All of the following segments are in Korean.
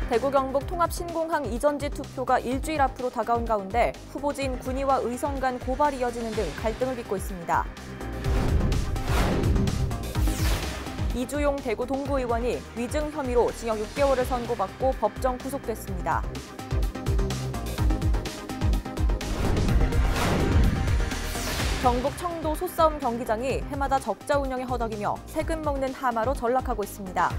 대구 경북 통합 신공항 이전지 투표가 일주일 앞으로 다가온 가운데 후보지인 군의와 의성 간 고발이 이어지는 등 갈등을 빚고 있습니다. 이주용 대구 동구의원이 위증 혐의로 징역 6개월을 선고받고 법정 구속됐습니다. 경북 청도 소싸움 경기장이 해마다 적자 운영에 허덕이며 세금 먹는 하마로 전락하고 있습니다.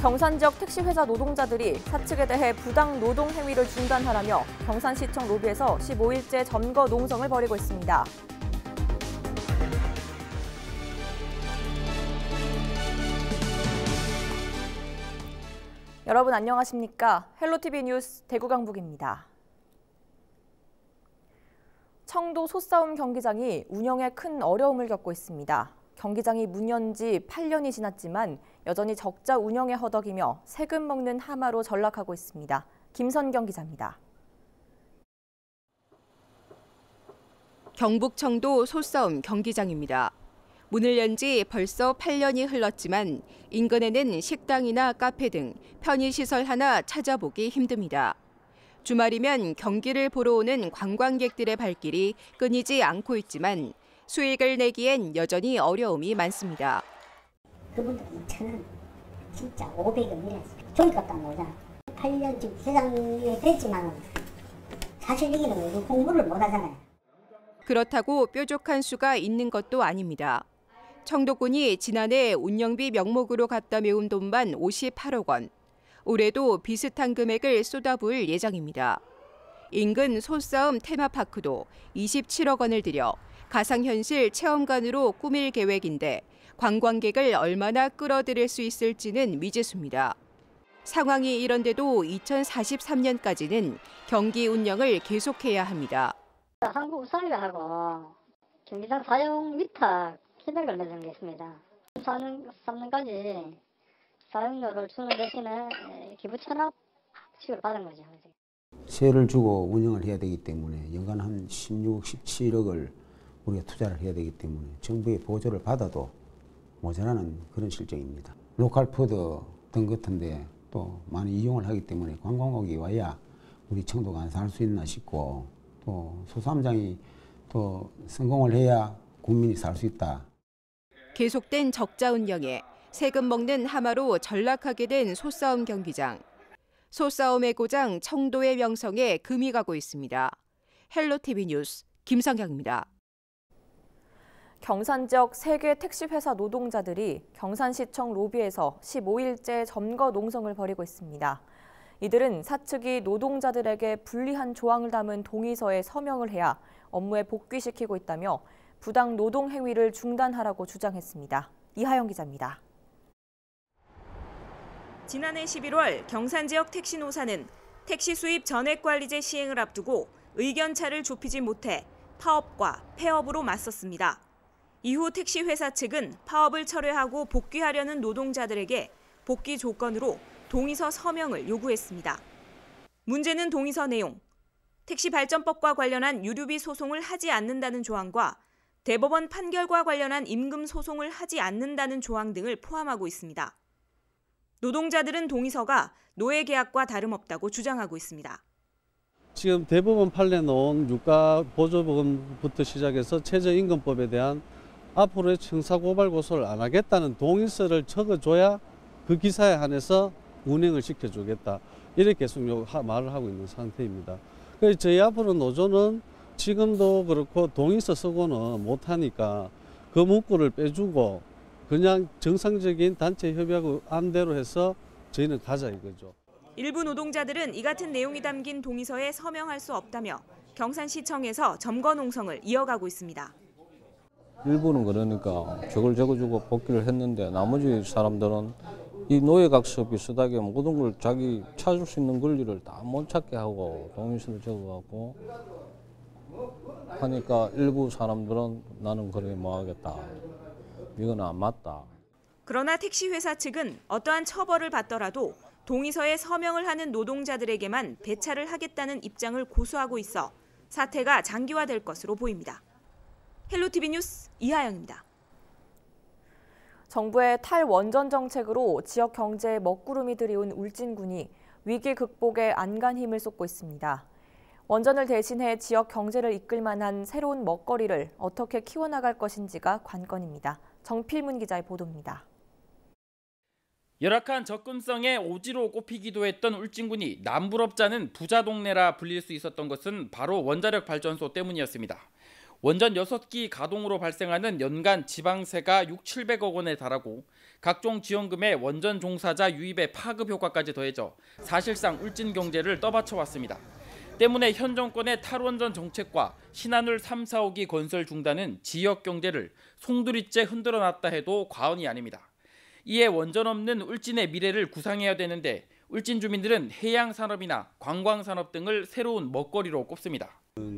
경산 지역 택시회사 노동자들이 사측에 대해 부당 노동 행위를 중단하라며 경산시청 로비에서 15일째 점거 농성을 벌이고 있습니다. 여러분 안녕하십니까? 헬로티비 뉴스 대구 강북입니다. 청도 소싸움 경기장이 운영에 큰 어려움을 겪고 있습니다. 경기장이 문 연 지 8년이 지났지만 여전히 적자 운영에 허덕이며 세금 먹는 하마로 전락하고 있습니다. 김선경 기자입니다. 경북 청도 소싸움 경기장입니다. 문을 연 지 벌써 8년이 흘렀지만 인근에는 식당이나 카페 등 편의시설 하나 찾아보기 힘듭니다. 주말이면 경기를 보러 오는 관광객들의 발길이 끊이지 않고 있지만 수익을 내기엔 여전히 어려움이 많습니다. 그분도 2,000원, 진짜 500원이라서 종이값도 안 나오잖아. 8년 지금 회장이 됐지만 사실 여기는 우리 공부를 못 하잖아요. 그렇다고 뾰족한 수가 있는 것도 아닙니다. 청도군이 지난해 운영비 명목으로 갖다 메운 돈만 58억 원. 올해도 비슷한 금액을 쏟아부을 예정입니다. 인근 소싸움 테마파크도 27억 원을 들여 가상현실 체험관으로 꾸밀 계획인데 관광객을 얼마나 끌어들일 수 있을지는 미지수입니다. 상황이 이런데도 2043년까지는 경기 운영을 계속해야 합니다. 한국사회하고 경기장 사용 위탁 계약을 맺은 게 있습니다. 3년까지 사용료를 주는 대신에 기부 체납식을 받은 거죠. 세를 주고 운영을 해야 되기 때문에 연간 한 16억, 17억을 우리가 투자를 해야 되기 때문에 정부의 보조를 받아도 모자라는 그런 실정입니다. 로컬 푸드 등 같은데 또 많이 이용을 하기 때문에 관광객이 와야 우리 청도가 안 살 수 있나 싶고 또 소싸움장이 또 성공을 해야 국민이 살 수 있다. 계속된 적자 운영에 세금 먹는 하마로 전락하게 된 소싸움 경기장. 소싸움의 고장 청도의 명성에 금이 가고 있습니다. 헬로티비 뉴스 김성경입니다. 경산 지역 3개 택시회사 노동자들이 경산시청 로비에서 15일째 점거 농성을 벌이고 있습니다. 이들은 사측이 노동자들에게 불리한 조항을 담은 동의서에 서명을 해야 업무에 복귀시키고 있다며 부당 노동 행위를 중단하라고 주장했습니다. 이하영 기자입니다. 지난해 11월 경산 지역 택시 노사는 택시 수입 전액관리제 시행을 앞두고 의견차를 좁히지 못해 파업과 폐업으로 맞섰습니다. 이후 택시 회사 측은 파업을 철회하고 복귀하려는 노동자들에게 복귀 조건으로 동의서 서명을 요구했습니다. 문제는 동의서 내용, 택시발전법과 관련한 유류비 소송을 하지 않는다는 조항과 대법원 판결과 관련한 임금 소송을 하지 않는다는 조항 등을 포함하고 있습니다. 노동자들은 동의서가 노예계약과 다름없다고 주장하고 있습니다. 지금 대법원 판례 놓은 유가보조금부터 시작해서 최저임금법에 대한 앞으로의 형사고발 고소를 안 하겠다는 동의서를 적어줘야 그 기사에 한해서 운행을 시켜주겠다. 이렇게 계속 말을 하고 있는 상태입니다. 그래서 저희 앞으로 노조는 지금도 그렇고 동의서 쓰고는 못하니까 그 문구를 빼주고 그냥 정상적인 단체 협약 안대로 해서 저희는 가자 이거죠. 일부 노동자들은 이 같은 내용이 담긴 동의서에 서명할 수 없다며 경산시청에서 점거 농성을 이어가고 있습니다. 일부는 그러니까 저걸 적어주고 복귀를 했는데 나머지 사람들은 이 노예각섭이 쓰다게 모든 걸 자기 찾을 수 있는 권리를 다 못 찾게 하고 동의서를 적어갖고 하니까 일부 사람들은 나는 그렇게 뭐 하겠다. 이건 안 맞다. 그러나 택시회사 측은 어떠한 처벌을 받더라도 동의서에 서명을 하는 노동자들에게만 배차를 하겠다는 입장을 고수하고 있어 사태가 장기화될 것으로 보입니다. 헬로티비 뉴스 이하영입니다. 정부의 탈원전 정책으로 지역 경제에 먹구름이 들이운 울진군이 위기 극복에 안간 힘을 쏟고 있습니다. 원전을 대신해 지역 경제를 이끌 만한 새로운 먹거리를 어떻게 키워나갈 것인지가 관건입니다. 정필문 기자의 보도입니다. 열악한 접근성의 오지로 꼽히기도 했던 울진군이 남부럽자는 부자 동네라 불릴 수 있었던 것은 바로 원자력 발전소 때문이었습니다. 원전 6기 가동으로 발생하는 연간 지방세가 6,700억 원에 달하고 각종 지원금에 원전 종사자 유입의 파급 효과까지 더해져 사실상 울진 경제를 떠받쳐왔습니다. 때문에 현 정권의 탈원전 정책과 신한울 3, 4호기 건설 중단은 지역 경제를 송두리째 흔들어놨다 해도 과언이 아닙니다. 이에 원전 없는 울진의 미래를 구상해야 되는데 울진 주민들은 해양 산업이나 관광 산업 등을 새로운 먹거리로 꼽습니다.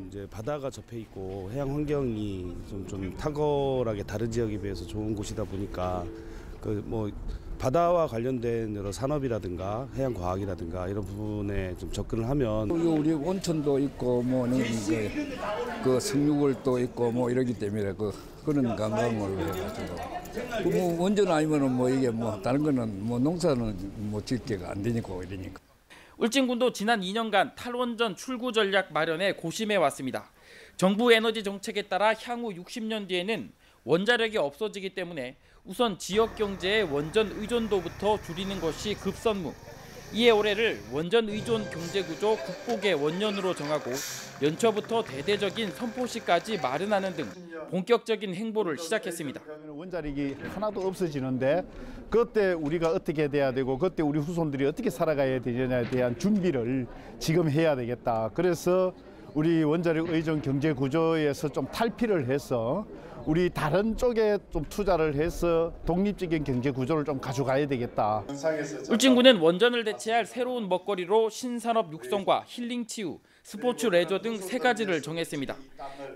이제 바다가 접해 있고 해양 환경이 좀 탁월하게 다른 지역에 비해서 좋은 곳이다 보니까 바다와 관련된 여러 산업이라든가 해양 과학이라든가 이런 부분에 좀 접근을 하면 우리 온천도 있고 그 석류월도 있고 이러기 때문에 그런 관광을 해가지고 원전 아니면은 이게 다른 거는 농사는 짓기가 안 되니까 이러니까. 울진군도 지난 2년간 탈원전 출구 전략 마련에 고심해 왔습니다. 정부 에너지 정책에 따라 향후 60년 뒤에는 원자력이 없어지기 때문에 우선 지역 경제의 원전 의존도부터 줄이는 것이 급선무. 이에 올해를 원전 의존 경제 구조 극복의 원년으로 정하고 연초부터 대대적인 선포시까지 마련하는 등 본격적인 행보를 시작했습니다. 원자력이 하나도 없어지는데 그때 우리가 어떻게 돼야 되고 그때 우리 후손들이 어떻게 살아가야 되느냐에 대한 준비를 지금 해야 되겠다. 그래서 우리 원자력 의존 경제 구조에서 좀 탈피를 해서 우리 다른 쪽에 좀 투자를 해서 독립적인 경제 구조를 좀 가져가야 되겠다. 울진군은 원전을 대체할 새로운 먹거리로 신산업 육성과 힐링 치유, 스포츠 레저 등 3가지를 정했습니다.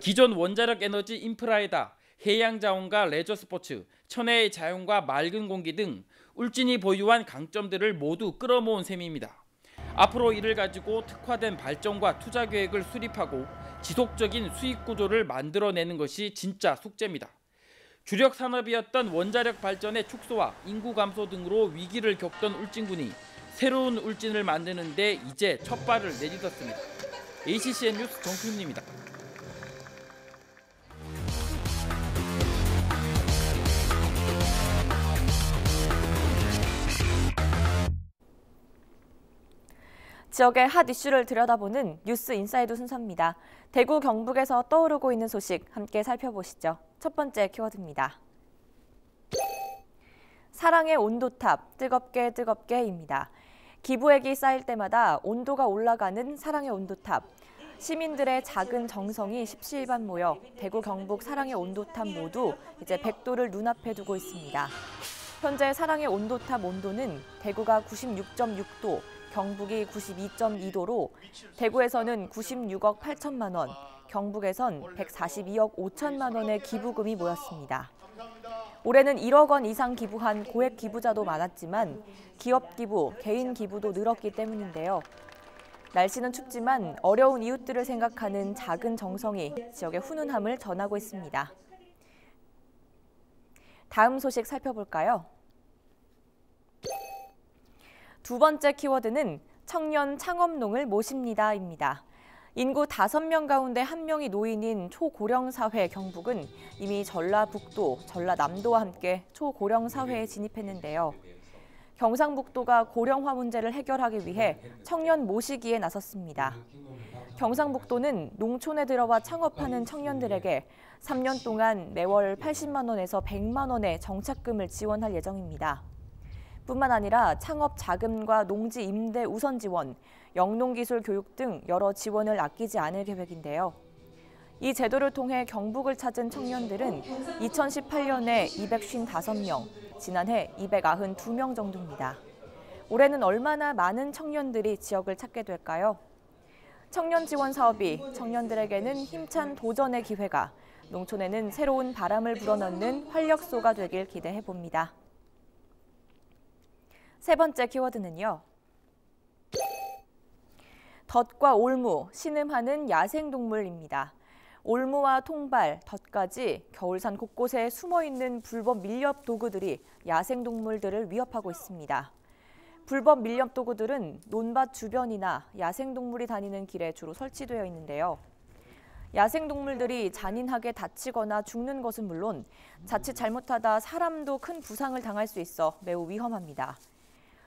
기존 원자력 에너지 인프라에다 해양 자원과 레저 스포츠, 천혜의 자연과 맑은 공기 등 울진이 보유한 강점들을 모두 끌어모은 셈입니다. 앞으로 이를 가지고 특화된 발전과 투자 계획을 수립하고 지속적인 수익 구조를 만들어내는 것이 진짜 숙제입니다. 주력 산업이었던 원자력 발전의 축소와 인구 감소 등으로 위기를 겪던 울진군이 새로운 울진을 만드는 데 이제 첫 발을 내딛었습니다. ACCN 뉴스 정필문입니다. 지역의 핫 이슈를 들여다보는 뉴스 인사이드 순서입니다. 대구 경북에서 떠오르고 있는 소식 함께 살펴보시죠. 첫 번째 키워드입니다. 사랑의 온도탑, 뜨겁게 뜨겁게입니다. 기부액이 쌓일 때마다 온도가 올라가는 사랑의 온도탑. 시민들의 작은 정성이 십시일반 모여 대구 경북 사랑의 온도탑 모두 이제 100도를 눈앞에 두고 있습니다. 현재 사랑의 온도탑 온도는 대구가 96.6도, 경북이 92.2도로 대구에서는 96억 8천만 원, 경북에선 142억 5천만 원의 기부금이 모였습니다. 올해는 1억 원 이상 기부한 고액 기부자도 많았지만 기업 기부, 개인 기부도 늘었기 때문인데요. 날씨는 춥지만 어려운 이웃들을 생각하는 작은 정성이 지역의 훈훈함을 전하고 있습니다. 다음 소식 살펴볼까요? 두 번째 키워드는 청년 창업농을 모십니다입니다. 인구 5명 가운데 1명이 노인인 초고령 사회 경북은 이미 전라북도, 전라남도와 함께 초고령 사회에 진입했는데요. 경상북도가 고령화 문제를 해결하기 위해 청년 모시기에 나섰습니다. 경상북도는 농촌에 들어와 창업하는 청년들에게 3년 동안 매월 80만 원에서 100만 원의 정착금을 지원할 예정입니다. 뿐만 아니라 창업 자금과 농지 임대 우선 지원, 영농기술 교육 등 여러 지원을 아끼지 않을 계획인데요. 이 제도를 통해 경북을 찾은 청년들은 2018년에 255명, 지난해 292명 정도입니다. 올해는 얼마나 많은 청년들이 지역을 찾게 될까요? 청년 지원 사업이 청년들에게는 힘찬 도전의 기회가, 농촌에는 새로운 바람을 불어넣는 활력소가 되길 기대해 봅니다. 세 번째 키워드는요. 덫과 올무, 신음하는 야생동물입니다. 올무와 통발, 덫까지 겨울산 곳곳에 숨어있는 불법 밀렵 도구들이 야생동물들을 위협하고 있습니다. 불법 밀렵 도구들은 논밭 주변이나 야생동물이 다니는 길에 주로 설치되어 있는데요. 야생동물들이 잔인하게 다치거나 죽는 것은 물론 자칫 잘못하다 사람도 큰 부상을 당할 수 있어 매우 위험합니다.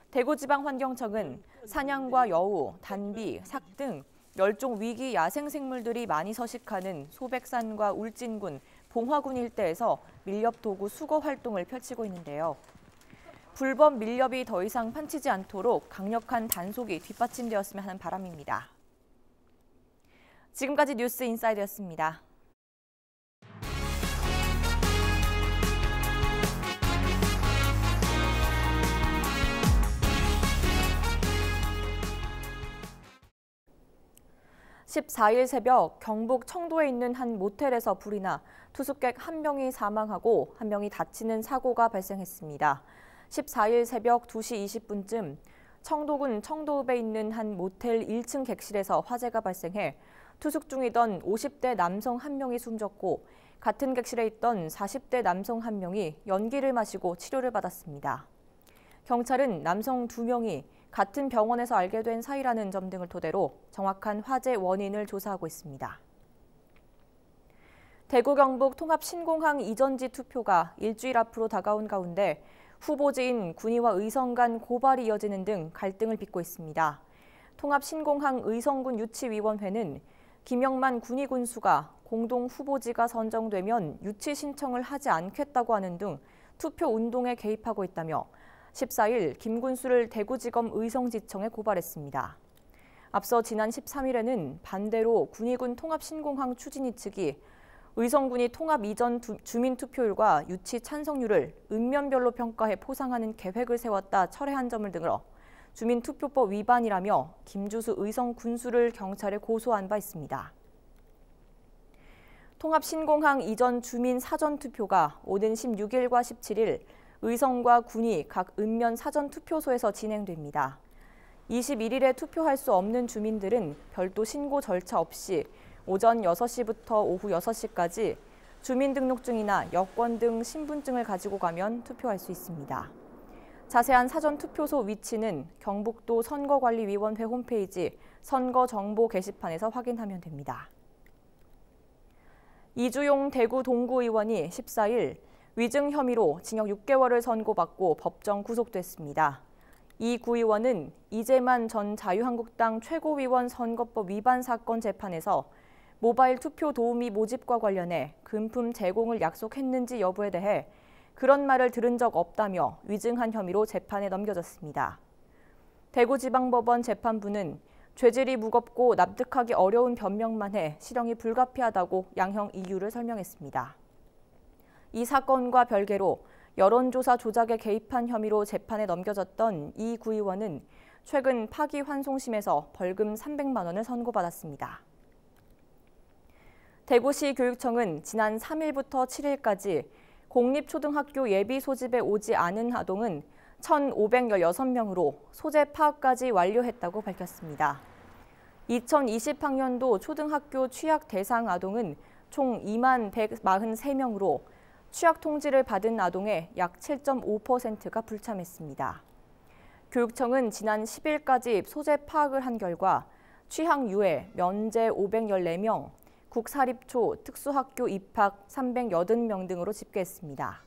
대구지방환경청은 사냥과 여우, 단비, 삭 등 멸종 위기 야생생물들이 많이 서식하는 소백산과 울진군, 봉화군 일대에서 밀렵 도구 수거 활동을 펼치고 있는데요. 불법 밀렵이 더 이상 판치지 않도록 강력한 단속이 뒷받침되었으면 하는 바람입니다. 지금까지 뉴스 인사이드였습니다. (14일) 새벽 경북 청도에 있는 한 모텔에서 불이 나 투숙객 1명이 사망하고 1명이 다치는 사고가 발생했습니다. (14일) 새벽 2시 20분쯤 청도군 청도읍에 있는 한 모텔 1층 객실에서 화재가 발생해 투숙 중이던 50대 남성 1명이 숨졌고 같은 객실에 있던 40대 남성 1명이 연기를 마시고 치료를 받았습니다. 경찰은 남성 2명이 같은 병원에서 알게 된 사이라는 점 등을 토대로 정확한 화재 원인을 조사하고 있습니다. 대구 경북 통합 신공항 이전지 투표가 일주일 앞으로 다가온 가운데 후보지인 군의와 의성 간 고발이 이어지는 등 갈등을 빚고 있습니다. 통합 신공항 의성군 유치위원회는 김영만 군의 군수가 공동 후보지가 선정되면 유치 신청을 하지 않겠다고 하는 등 투표 운동에 개입하고 있다며 14일 김 군수를 대구지검 의성지청에 고발했습니다. 앞서 지난 13일에는 반대로 군의군 통합신공항 추진위 측이 의성군이 통합 이전 주민투표율과 유치 찬성률을 읍면별로 평가해 포상하는 계획을 세웠다 철회한 점을 들어 주민투표법 위반이라며 김주수 의성 군수를 경찰에 고소한 바 있습니다. 통합신공항 이전 주민 사전투표가 오는 16일과 17일 의성과 군이 각 읍면 사전투표소에서 진행됩니다. 21일에 투표할 수 없는 주민들은 별도 신고 절차 없이 오전 6시부터 오후 6시까지 주민등록증이나 여권 등 신분증을 가지고 가면 투표할 수 있습니다. 자세한 사전투표소 위치는 경북도 선거관리위원회 홈페이지 선거정보 게시판에서 확인하면 됩니다. 이주용 대구 동구의원이 14일 위증 혐의로 징역 6개월을 선고받고 법정 구속됐습니다. 이 구의원은 이재만 전 자유한국당 최고위원 선거법 위반 사건 재판에서 모바일 투표 도우미 모집과 관련해 금품 제공을 약속했는지 여부에 대해 그런 말을 들은 적 없다며 위증한 혐의로 재판에 넘겨졌습니다. 대구지방법원 재판부는 죄질이 무겁고 납득하기 어려운 변명만 해 실형이 불가피하다고 양형 이유를 설명했습니다. 이 사건과 별개로 여론조사 조작에 개입한 혐의로 재판에 넘겨졌던 이 구의원은 최근 파기환송심에서 벌금 300만 원을 선고받았습니다. 대구시 교육청은 지난 3일부터 7일까지 공립초등학교 예비 소집에 오지 않은 아동은 1,516명으로 소재 파악까지 완료했다고 밝혔습니다. 2020학년도 초등학교 취약 대상 아동은 총 2만 143명으로 취약 통지를 받은 아동의 약 7.5%가 불참했습니다. 교육청은 지난 10일까지 소재 파악을 한 결과 취학 유예, 면제 514명, 국사립초, 특수학교 입학 380명 등으로 집계했습니다.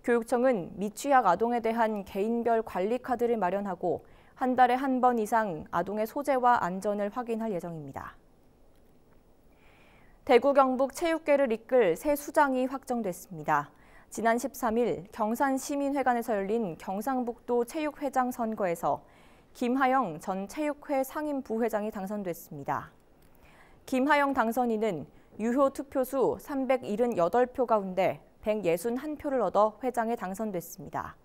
교육청은 미취학 아동에 대한 개인별 관리 카드를 마련하고 한 달에 한 번 이상 아동의 소재와 안전을 확인할 예정입니다. 대구 경북 체육계를 이끌 새 수장이 확정됐습니다. 지난 13일 경산시민회관에서 열린 경상북도 체육회장 선거에서 김하영 전 체육회 상임부회장이 당선됐습니다. 김하영 당선인은 유효 투표수 378표 가운데 161표를 얻어 회장에 당선됐습니다.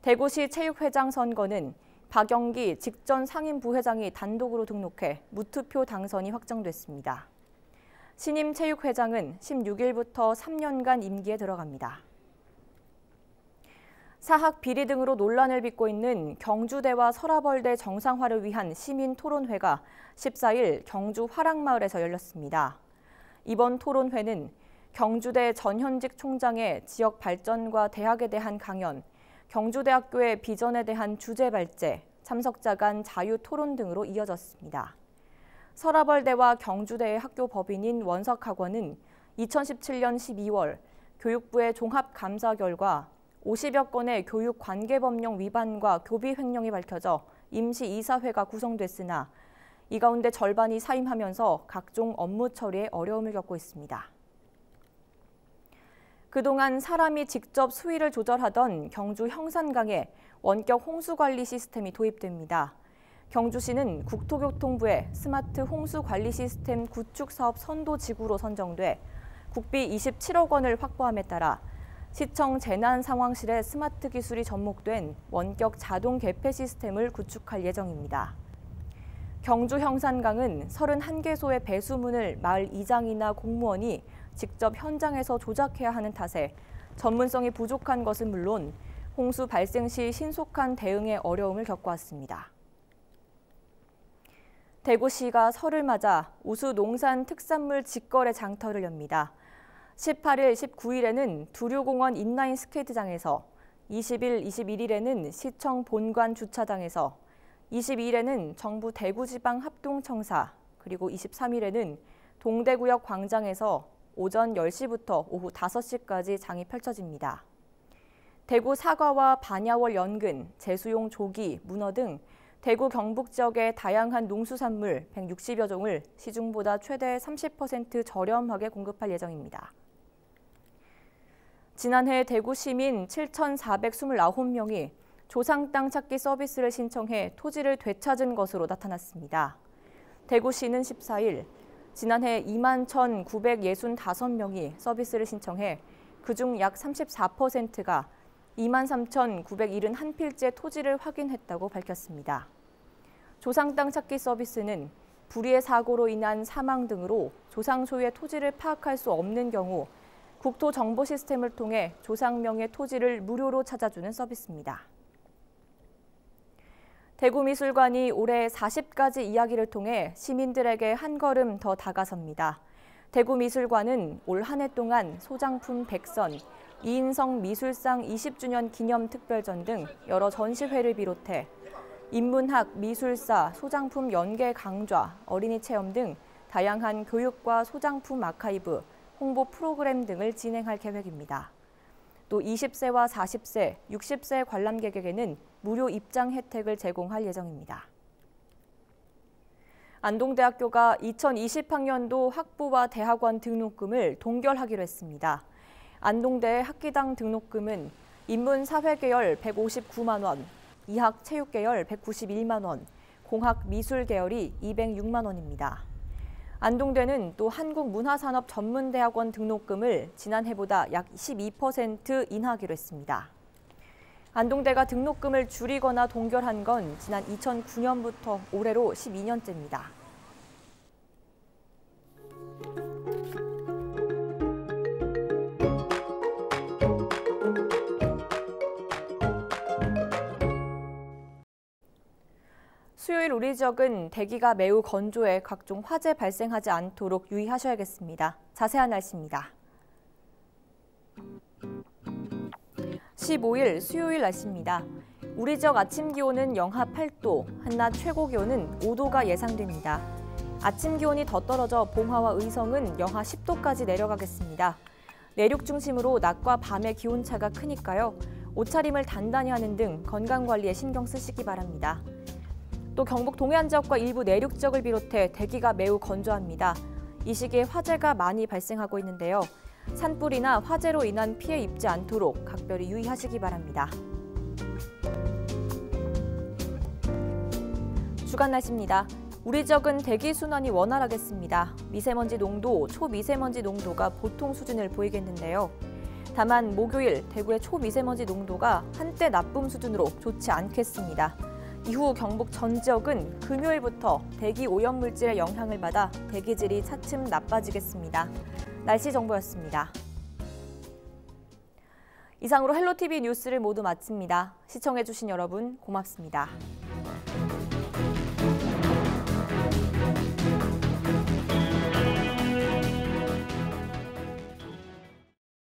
대구시 체육회장 선거는 박영기 직전 상임부회장이 단독으로 등록해 무투표 당선이 확정됐습니다. 신임 체육회장은 16일부터 3년간 임기에 들어갑니다. 사학 비리 등으로 논란을 빚고 있는 경주대와 서라벌대 정상화를 위한 시민토론회가 14일 경주 화랑마을에서 열렸습니다. 이번 토론회는 경주대 전현직 총장의 지역 발전과 대학에 대한 강연, 경주대학교의 비전에 대한 주제 발제, 참석자 간 자유 토론 등으로 이어졌습니다. 서라벌대와 경주대의 학교 법인인 원석학원은 2017년 12월 교육부의 종합 감사 결과 50여 건의 교육 관계법령 위반과 교비 횡령이 밝혀져 임시 이사회가 구성됐으나 이 가운데 절반이 사임하면서 각종 업무 처리에 어려움을 겪고 있습니다. 그동안 사람이 직접 수위를 조절하던 경주 형산강에 원격 홍수관리 시스템이 도입됩니다. 경주시는 국토교통부의 스마트 홍수관리 시스템 구축 사업 선도지구로 선정돼 국비 27억 원을 확보함에 따라 시청 재난상황실에 스마트 기술이 접목된 원격 자동 개폐 시스템을 구축할 예정입니다. 경주 형산강은 31개소의 배수문을 마을 이장이나 공무원이 직접 현장에서 조작해야 하는 탓에 전문성이 부족한 것은 물론 홍수 발생 시 신속한 대응에 어려움을 겪어왔습니다. 대구시가 설을 맞아 우수 농산 특산물 직거래 장터를 엽니다. 18일, 19일에는 두류공원 인라인 스케이트장에서, 20일, 21일에는 시청 본관 주차장에서, 22일에는 정부 대구지방합동청사, 그리고 23일에는 동대구역 광장에서 오전 10시부터 오후 5시까지 장이 펼쳐집니다. 대구 사과와 반야월 연근, 제수용 조기, 문어 등 대구 경북 지역의 다양한 농수산물 160여 종을 시중보다 최대 30% 저렴하게 공급할 예정입니다. 지난해 대구 시민 7,429명이 조상 땅 찾기 서비스를 신청해 토지를 되찾은 것으로 나타났습니다. 대구시는 14일 지난해 21,965명이 서비스를 신청해 그중 약 34%가 23,971필지의 토지를 확인했다고 밝혔습니다. 조상 땅 찾기 서비스는 불의의 사고로 인한 사망 등으로 조상 소유의 토지를 파악할 수 없는 경우 국토정보 시스템을 통해 조상명의 토지를 무료로 찾아주는 서비스입니다. 대구미술관이 올해 40가지 이야기를 통해 시민들에게 한 걸음 더 다가섭니다. 대구미술관은 올 한 해 동안 소장품 100선, 이인성 미술상 20주년 기념 특별전 등 여러 전시회를 비롯해 인문학, 미술사, 소장품 연계 강좌, 어린이 체험 등 다양한 교육과 소장품 아카이브, 홍보 프로그램 등을 진행할 계획입니다. 또 20세와 40세, 60세 관람객에게는 무료 입장 혜택을 제공할 예정입니다. 안동대학교가 2020학년도 학부와 대학원 등록금을 동결하기로 했습니다. 안동대의 학기당 등록금은 인문사회계열 159만 원, 이학체육계열 191만 원, 공학미술계열이 206만 원입니다. 안동대는 또 한국문화산업전문대학원 등록금을 지난해보다 약 12% 인하하기로 했습니다. 안동대가 등록금을 줄이거나 동결한 건 지난 2009년부터 올해로 12년째입니다. 수요일 우리 지역은 대기가 매우 건조해 각종 화재 발생하지 않도록 유의하셔야겠습니다. 자세한 날씨입니다. 15일 수요일 날씨입니다. 우리 지역 아침 기온은 영하 8도, 한낮 최고 기온은 5도가 예상됩니다. 아침 기온이 더 떨어져 봉화와 의성은 영하 10도까지 내려가겠습니다. 내륙 중심으로 낮과 밤의 기온차가 크니까요. 옷차림을 단단히 하는 등 건강관리에 신경 쓰시기 바랍니다. 또 경북 동해안 지역과 일부 내륙 지역을 비롯해 대기가 매우 건조합니다. 이 시기에 화재가 많이 발생하고 있는데요. 산불이나 화재로 인한 피해 입지 않도록 각별히 유의하시기 바랍니다. 주간 날씨입니다. 우리 지역은 대기 순환이 원활하겠습니다. 미세먼지 농도, 초미세먼지 농도가 보통 수준을 보이겠는데요. 다만 목요일 대구의 초미세먼지 농도가 한때 나쁨 수준으로 좋지 않겠습니다. 이후 경북 전 지역은 금요일부터 대기 오염물질의 영향을 받아 대기질이 차츰 나빠지겠습니다. 날씨 정보였습니다. 이상으로 헬로티비 뉴스를 모두 마칩니다. 시청해주신 여러분 고맙습니다.